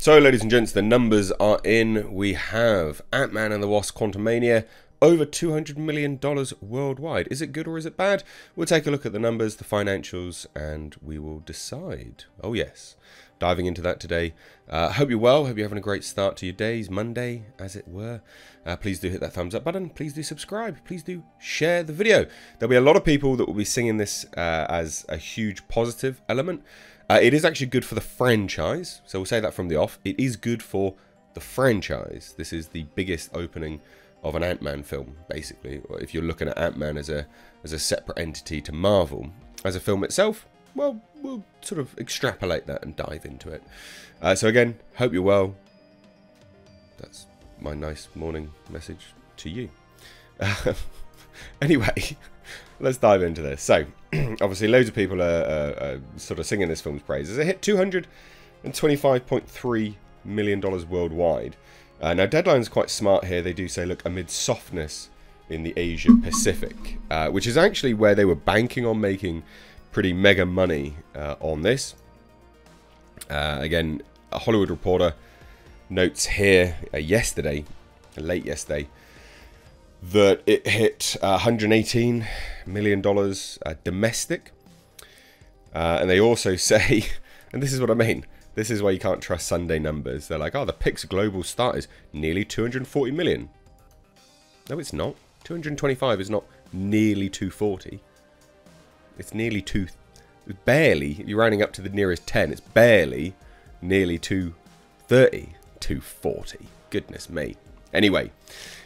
So, ladies and gents, the numbers are in. We have Ant-Man and the Wasp: Quantumania, over $200 million worldwide. Is it good or is it bad? We'll take a look at the numbers, the financials, and we will decide. Oh yes, diving into that today. Hope you're well. Hope you're having a great start to your days, Monday, as it were. Please do hit that thumbs up button. Please do subscribe. Please do share the video. There'll be a lot of people that will be singing this as a huge positive element. It is actually good for the franchise, so we'll say that from the off. It is good for the franchise. This is the biggest opening of an Ant-Man film, basically. Or if you're looking at Ant-Man as a separate entity to Marvel. As a film itself, well, we'll sort of extrapolate that and dive into it. So again, hope you're well. That's my nice morning message to you. Anyway, let's dive into this. So, obviously, loads of people are sort of singing this film's praises. It hit $225.3 million worldwide. Now, Deadline's quite smart here. They do say, look, amid softness in the Asia Pacific, which is actually where they were banking on making pretty mega money on this. Again, a Hollywood Reporter notes here late yesterday, that it hit $118 million domestic. And they also say, and this is what I mean, this is why you can't trust Sunday numbers. They're like, oh, the Pix global start is nearly 240 million. No, it's not. 225 is not nearly 240. It's nearly barely, you're rounding up to the nearest 10, it's barely nearly 230, 240. Goodness me. Anyway,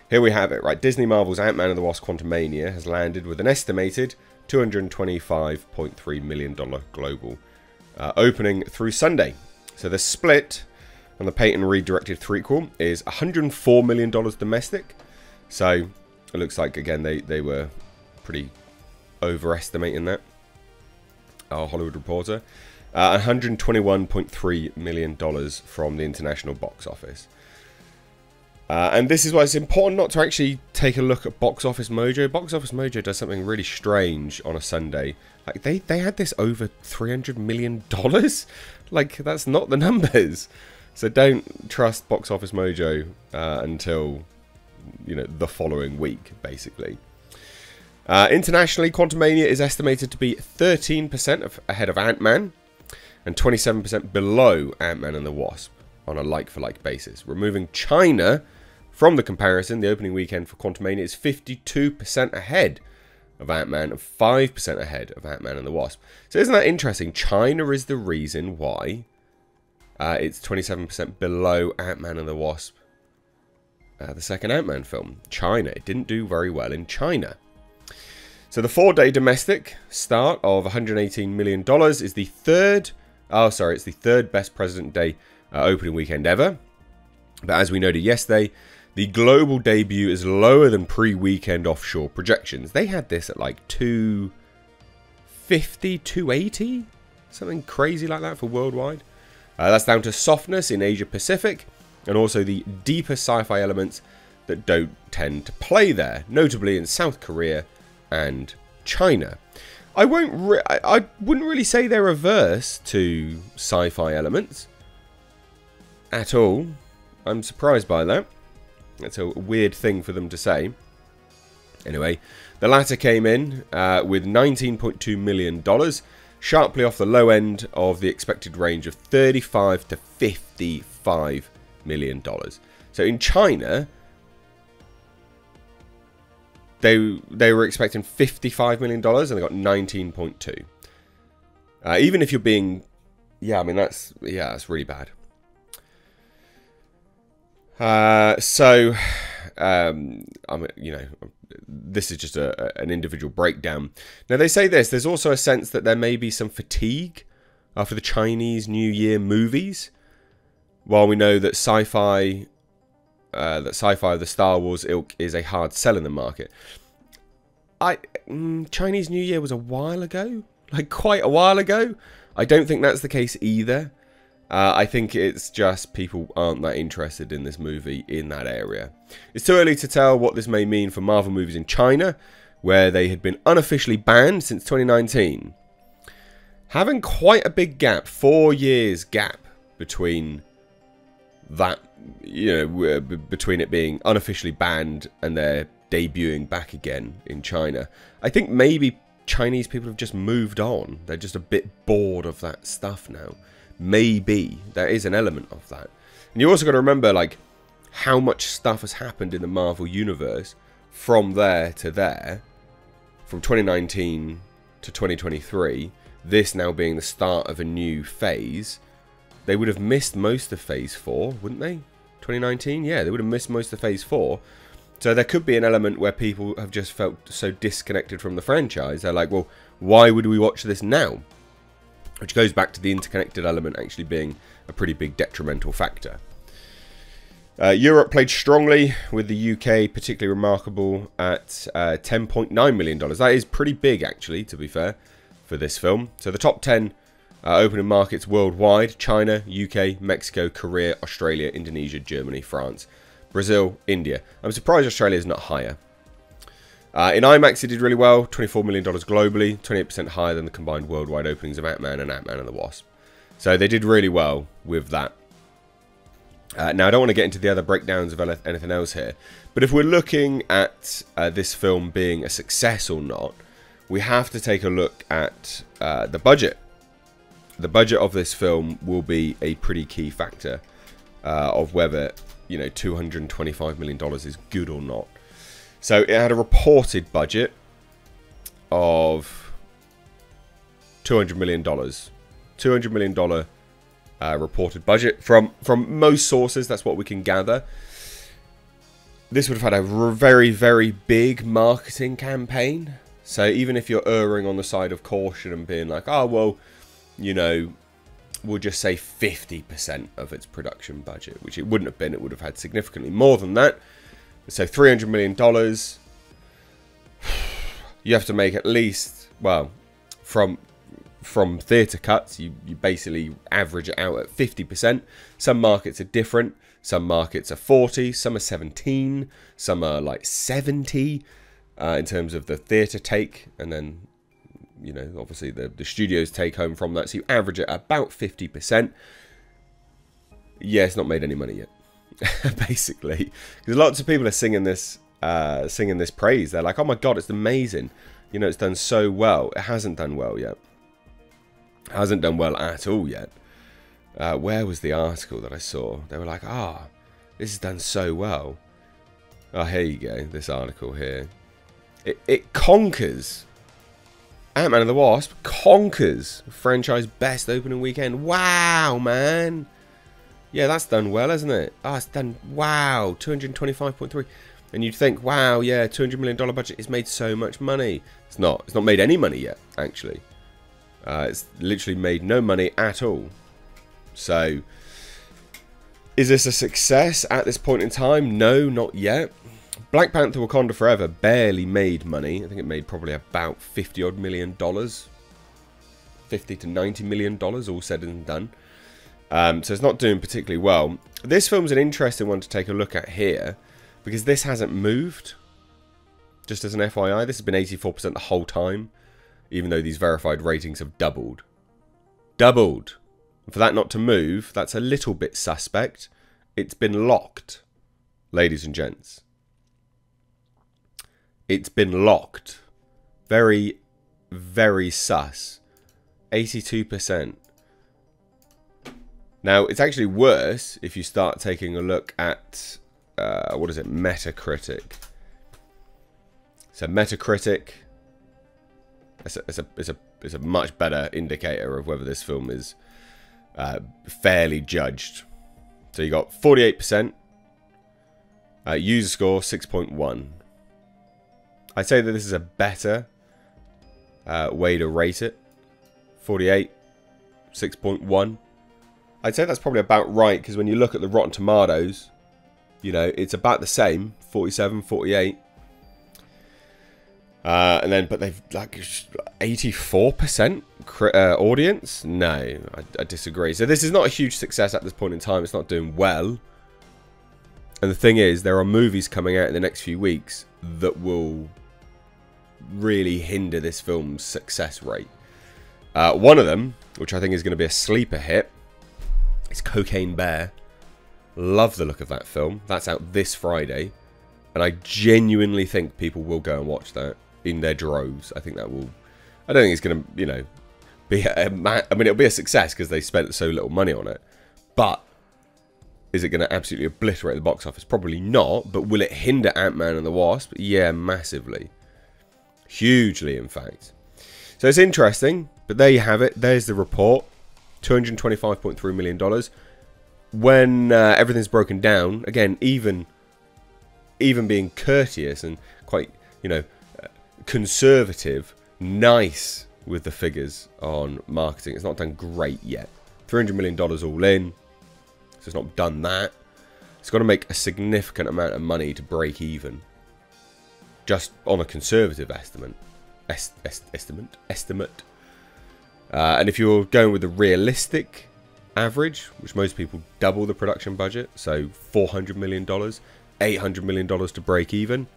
here we have it, right? Disney Marvel's Ant-Man and the Wasp: Quantumania has landed with an estimated $225.3 million global opening through Sunday. So the split on the Peyton Reed directed threequel is $104 million domestic. So it looks like, again, they were pretty overestimating that. Our Hollywood Reporter. $121.3 million from the international box office. And this is why it's important not to actually take a look at Box Office Mojo. Box Office Mojo does something really strange on a Sunday. Like, they had this over $300 million? Like, that's not the numbers. So don't trust Box Office Mojo until, you know, the following week, basically. Internationally, Quantumania is estimated to be 13% ahead of Ant-Man and 27% below Ant-Man and the Wasp on a like-for-like basis. Removing China from the comparison, the opening weekend for Quantumania is 52% ahead of Ant-Man and 5% ahead of Ant-Man and the Wasp. So isn't that interesting? China is the reason why it's 27% below Ant-Man and the Wasp, the second Ant-Man film. China. It didn't do very well in China. So the 4-day domestic start of $118 million is the third... Oh, sorry, it's the third best President Day opening weekend ever. But as we noted yesterday, the global debut is lower than pre-weekend offshore projections. They had this at like 250, 280, something crazy like that for worldwide. That's down to softness in Asia Pacific and also the deeper sci-fi elements that don't tend to play there, notably in South Korea and China. I wouldn't really say they're averse to sci-fi elements at all. I'm surprised by that. That's a weird thing for them to say. Anyway, the latter came in with $19.2 million, sharply off the low end of the expected range of $35 to $55 million. So in China, they were expecting $55 million and they got 19.2. Even if you're being... Yeah, I mean, that's really bad. You know, this is just an individual breakdown. Now, they say this. There's also a sense that there may be some fatigue after the Chinese New Year movies. While we know that sci-fi of the Star Wars ilk is a hard sell in the market. Chinese New Year was a while ago. Like, quite a while ago. I don't think that's the case either. I think it's just people aren't that interested in this movie in that area. It's too early to tell what this may mean for Marvel movies in China, where they had been unofficially banned since 2019. Having quite a big gap, 4 years gap, between that, you know, between it being unofficially banned and they're debuting back again in China. I think maybe Chinese people have just moved on. They're just a bit bored of that stuff now. Maybe there is an element of that. And you also got to remember, like, how much stuff has happened in the Marvel universe from there to there, from 2019 to 2023, this now being the start of a new phase. They would have missed most of Phase 4, wouldn't they? 2019? Yeah, they would have missed most of Phase 4. So there could be an element where people have just felt so disconnected from the franchise. They're like, well, why would we watch this now? Which goes back to the interconnected element actually being a pretty big detrimental factor. Europe played strongly, with the UK particularly remarkable at $10.9 million. That is pretty big, actually, to be fair, for this film. So the top 10 opening markets worldwide: China, UK, Mexico, Korea, Australia, Indonesia, Germany, France, Brazil, India. I'm surprised Australia is not higher. In IMAX it did really well, $24 million globally, 28% higher than the combined worldwide openings of Ant-Man and Ant-Man and the Wasp. So they did really well with that. Now, I don't want to get into the other breakdowns of anything else here, but if we're looking at this film being a success or not, we have to take a look at the budget. The budget of this film will be a pretty key factor of whether, you know, $225 million is good or not. So it had a reported budget of $200 million. $200 million reported budget from most sources. That's what we can gather. This would have had a very, very big marketing campaign. So even if you're erring on the side of caution and being like, oh, well, you know, we'll just say 50% of its production budget, which it wouldn't have been. It would have had significantly more than that. So $300 million. You have to make at least, well, from theatre cuts, you basically average it out at 50%. Some markets are different. Some markets are 40, some are 17, some are like 70 in terms of the theatre take, and then, you know, obviously the studios take home from that. So you average it at about 50%. Yeah, it's not made any money yet, basically, because lots of people are singing this praise. They're like, oh my god, it's amazing, you know, it's done so well. It hasn't done well yet. It hasn't done well at all yet. Where was the article that I saw? They were like, ah, this has done so well. Oh, here you go, this article here. It conquers. Ant-Man and the Wasp conquers franchise best opening weekend. Wow, man. Yeah, that's done well, hasn't it? Oh, it's done, wow, 225.3. And you'd think, wow, yeah, $200 million budget, it's made so much money. It's not. It's not made any money yet, actually. It's literally made no money at all. So, is this a success at this point in time? No, not yet. Black Panther Wakanda Forever barely made money. I think it made probably about $50-odd million. $50 to $90 million, all said and done. So it's not doing particularly well. This film's an interesting one to take a look at here, because this hasn't moved. Just as an FYI, this has been 84% the whole time, even though these verified ratings have doubled. Doubled! And for that not to move, that's a little bit suspect. It's been locked, ladies and gents. It's been locked. Very, very sus. 82%. Now, it's actually worse if you start taking a look at, what is it, Metacritic. So Metacritic, it's a much better indicator of whether this film is fairly judged. So you got 48%, user score 6.1. I'd say that this is a better way to rate it. 48, 6.1. I'd say that's probably about right, because when you look at the Rotten Tomatoes, you know, it's about the same, 47, 48. And then, but they've like 84% audience? No, I disagree. So this is not a huge success at this point in time. It's not doing well. And the thing is, there are movies coming out in the next few weeks that will really hinder this film's success rate. One of them, which I think is going to be a sleeper hit, is Cocaine Bear. Love the look of that film. That's out this Friday. And I genuinely think people will go and watch that in their droves. I think that will... I don't think it's going to, you know, be I mean, it'll be a success because they spent so little money on it. But is it going to absolutely obliterate the box office? Probably not. But will it hinder Ant-Man and the Wasp? Yeah, massively. Hugely, in fact. So it's interesting. But there you have it. There's the report. $225.3 million. When everything's broken down, again, even being courteous and quite, you know, conservative, nice with the figures on marketing. It's not done great yet. $300 million all in. So it's not done that. It's got to make a significant amount of money to break even. Just on a conservative estimate. And if you're going with the realistic average, which most people double the production budget, so $400 million, $800 million to break even,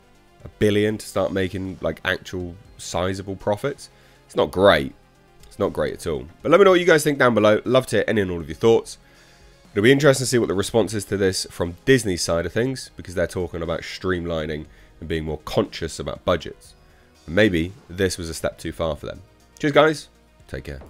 $1 billion to start making like actual sizable profits. It's not great. It's not great at all. But let me know what you guys think down below. Love to hear any and all of your thoughts. It'll be interesting to see what the response is to this from Disney's side of things, because they're talking about streamlining and being more conscious about budgets. Maybe this was a step too far for them. Cheers, guys. Take care.